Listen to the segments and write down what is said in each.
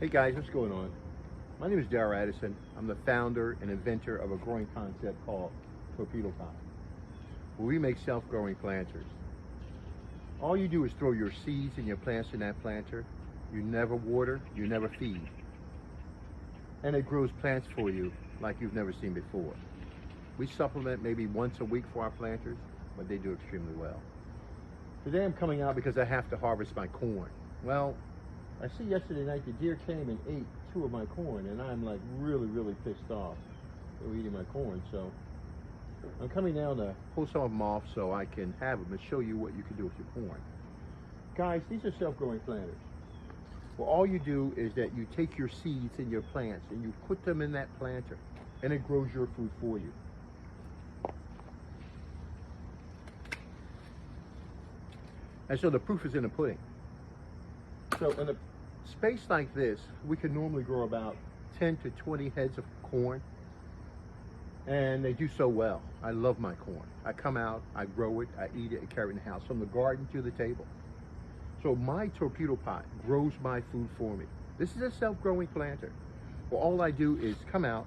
Hey guys, what's going on? My name is Darrell Addison. I'm the founder and inventor of a growing concept called Torpedopot, where we make self-growing planters. All you do is throw your seeds and your plants in that planter. You never water, you never feed. And it grows plants for you like you've never seen before. We supplement maybe once a week for our planters, but they do extremely well. Today I'm coming out because I have to harvest my corn. Well, I see yesterday night the deer came and ate 2 of my corn, and I'm like really pissed off. They were eating my corn, so I'm coming down to pull some of them off so I can have them and show you what you can do with your corn. Guys, these are self-growing planters. Well, all you do is that you take your seeds and your plants and you put them in that planter, and it grows your food for you. And so the proof is in the pudding. So in a space like this, we can normally grow about 10 to 20 heads of corn, and they do so well. I love my corn. I come out, I grow it, I eat it, I carry it in the house, from the garden to the table. So my Torpedopot grows my food for me. This is a self-growing planter. Well, all I do is come out,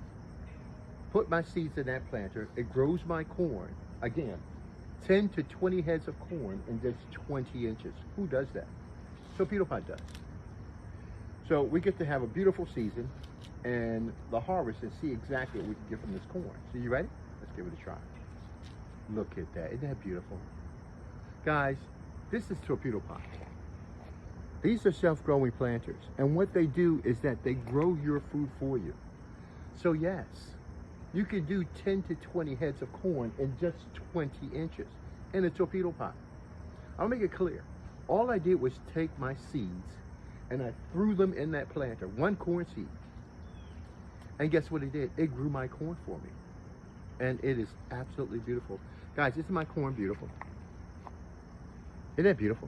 put my seeds in that planter, it grows my corn, again, 10 to 20 heads of corn in just 20 inches. Who does that? Torpedopot does. So we get to have a beautiful season and the harvest and see exactly what we can get from this corn. So you ready? Let's give it a try. Look at that. Isn't that beautiful? Guys, this is Torpedopot. These are self-growing planters. And what they do is that they grow your food for you. So yes, you can do 10 to 20 heads of corn in just 20 inches in a Torpedopot. I'll make it clear. All I did was take my seeds and I threw them in that planter, 1 corn seed. And guess what it did? It grew my corn for me. And it is absolutely beautiful. Guys, isn't my corn beautiful? Isn't that beautiful?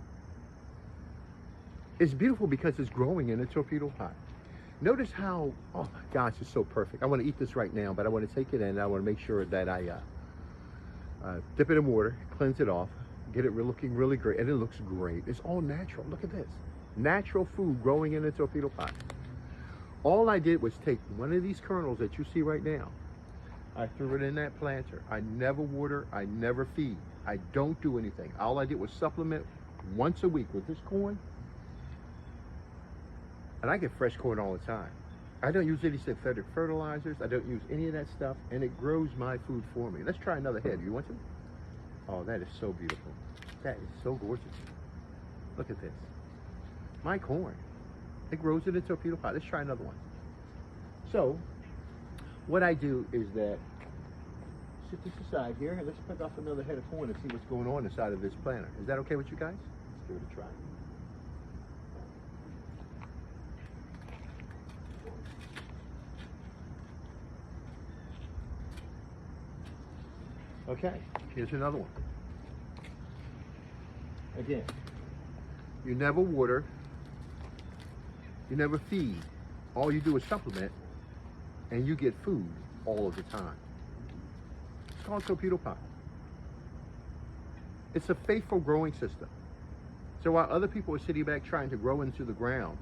It's beautiful because it's growing in a Torpedopot. Notice how, oh my gosh, it's so perfect. I want to eat this right now, but I want to take it in and I want to make sure that I dip it in water, cleanse it off, get it looking really great, and it looks great. It's all natural. Look at this. Natural food growing in a Torpedopot. All I did was take one of these kernels that you see right now. I threw it in that planter. I never water, I never feed. I don't do anything. All I did was supplement once a week with this corn. And I get fresh corn all the time. I don't use any synthetic fertilizers. I don't use any of that stuff, and it grows my food for me. Let's try another head. You want to? Oh, that is so beautiful. That is so gorgeous. Look at this. My corn. It grows in a Torpedopot. Let's try another one. So, what I do is that, sit this aside here, and let's pick off another head of corn and see what's going on inside of this planter. Is that okay with you guys? Let's give it a try. Okay, here's another one. Again, you never water, you never feed. All you do is supplement, and you get food all of the time. It's called Torpedopot. It's a faithful growing system. So while other people are sitting back trying to grow into the ground,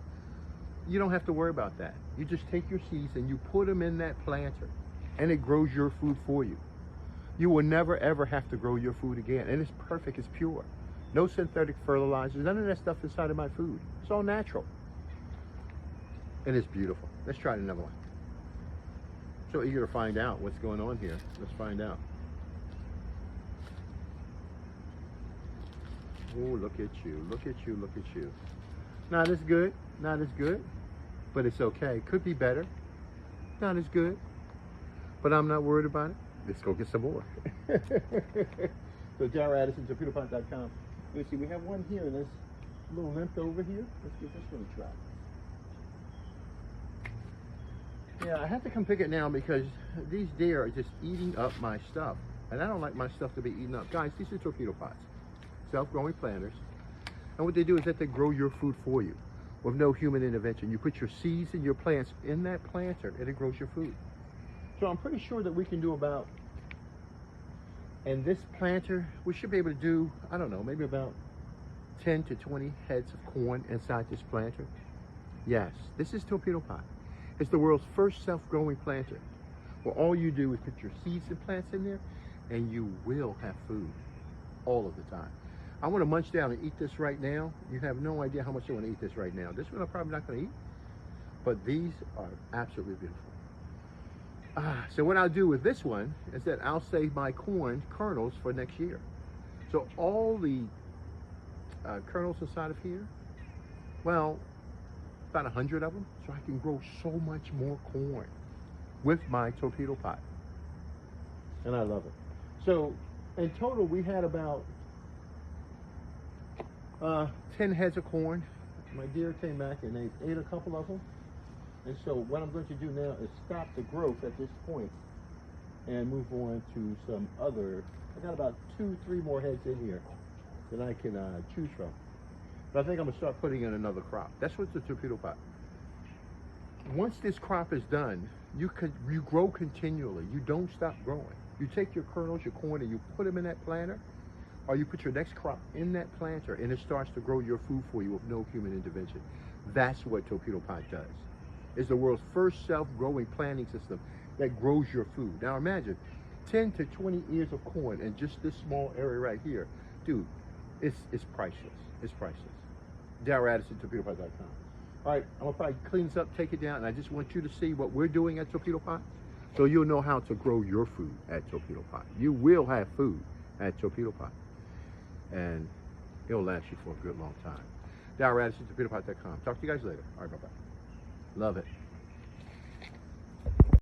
you don't have to worry about that. You just take your seeds and you put them in that planter, and it grows your food for you. You will never ever have to grow your food again. And it's perfect, it's pure. No synthetic fertilizers, none of that stuff inside of my food. It's all natural. And it's beautiful. Let's try another one. So eager to find out what's going on here. Let's find out. Oh, look at you, look at you, look at you. Not as good, not as good, but it's okay. Could be better. Not as good, but I'm not worried about it. Let's go get some more. So Darrell Addison, Torpedopot.com. You see, we have one here, and there's a little length over here. Let's give this one a try. Yeah, I have to come pick it now because these deer are just eating up my stuff. And I don't like my stuff to be eaten up. Guys, these are Torpedopots, self-growing planters. And what they do is that they grow your food for you with no human intervention. You put your seeds and your plants in that planter, and it grows your food. So I'm pretty sure that we can do about, in this planter, we should be able to do, I don't know, maybe about 10 to 20 heads of corn inside this planter. Yes, this is Torpedopot. It's the world's first self-growing planter. Well, all you do is put your seeds and plants in there, and you will have food all of the time. I want to munch down and eat this right now. You have no idea how much I want to eat this right now. This one I'm probably not going to eat, but these are absolutely beautiful. So what I'll do with this one is that I'll save my corn kernels for next year. So all the kernels inside of here, well, about 100 of them, so I can grow so much more corn with my Torpedopot. And I love it. So in total, we had about 10 heads of corn. My deer came back and they ate a couple of them. And so what I'm going to do now is stop the growth at this point and move on to some other. I got about 2-3 more heads in here that I can choose from. But I think I'm going to start putting in another crop. That's what's the Torpedopot. Once this crop is done, you grow continually. You don't stop growing. You take your kernels, your corn, and you put them in that planter, or you put your next crop in that planter, and it starts to grow your food for you with no human intervention. That's what Torpedopot does. It's the world's first self-growing planting system that grows your food. Now imagine 10 to 20 ears of corn in just this small area right here. Dude, it's priceless. It's priceless. Darryl Addison, Torpedopot.com. All right, I'm gonna probably clean this up, take it down, and I just want you to see what we're doing at Torpedopot, so you'll know how to grow your food at Torpedopot. You will have food at Torpedopot, and it'll last you for a good long time. Darryl Addison, Torpedopot.com. Talk to you guys later. All right, bye-bye. Love it.